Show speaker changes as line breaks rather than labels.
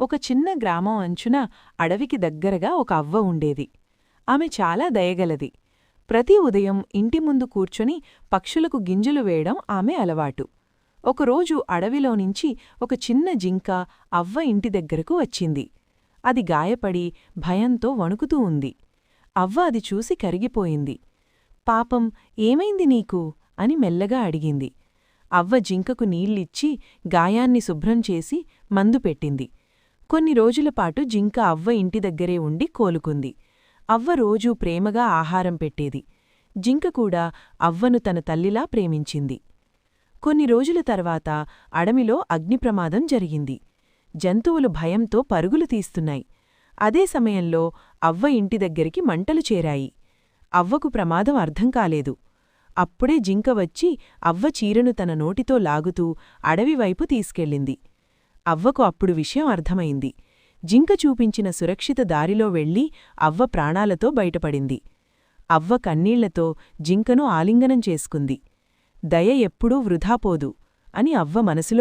ఒక చిన్న గ్రామం అంచున అడవికి దగ్గరగా ఒక అవ్వ ఉండేది. ఆమె చాలా దయగలది. ప్రతి ఉదయం ఇంటి ముందు కూర్చొని పక్షులకు గింజలు వేయడం ఆమె అలవాటు. ఒకరోజు అడవిలోనించి ఒక చిన్న జింక అవ్వ ఇంటి దగ్గరకు వచ్చింది. అది గాయపడి భయంతో వణుకుతూ ఉంది. అవ్వ అది చూసి కరిగిపోయింది. పాపం, ఏమైంది నీకు అని మెల్లగా అడిగింది. అవ్వ జింకకు నీళ్ళిచ్చి గాయాన్ని శుభ్రం చేసి మందు పెట్టింది. కొన్ని రోజులపాటు జింక అవ్వ ఇంటి దగ్గరే ఉండి కోలుకుంది. అవ్వ రోజూ ప్రేమగా ఆహారం పెట్టేది. జింక కూడా అవ్వను తన తల్లిలా ప్రేమించింది. కొన్ని రోజుల తర్వాత అడవిలో అగ్నిప్రమాదం జరిగింది. జంతువులు భయంతో పరుగులు తీస్తున్నాయి. అదే సమయంలో అవ్వ ఇంటి దగ్గరికి మంటలు చేరాయి. అవ్వకు ప్రమాదం అర్థం కాలేదు. అప్పుడే జింక వచ్చి అవ్వ చీరను తన నోటితో లాగుతూ అడవివైపు తీసుకెళ్ళింది. అవ్వకు అప్పుడు విషయం అర్థమైంది. జింక చూపించిన సురక్షిత దారిలో వెళ్లి అవ్వ ప్రాణాలతో బయటపడింది. అవ్వ కన్నీళ్లతో జింకను ఆలింగనం చేసుకుంది. దయ ఎప్పుడూ వృధాపోదు అని అవ్వ మనసులో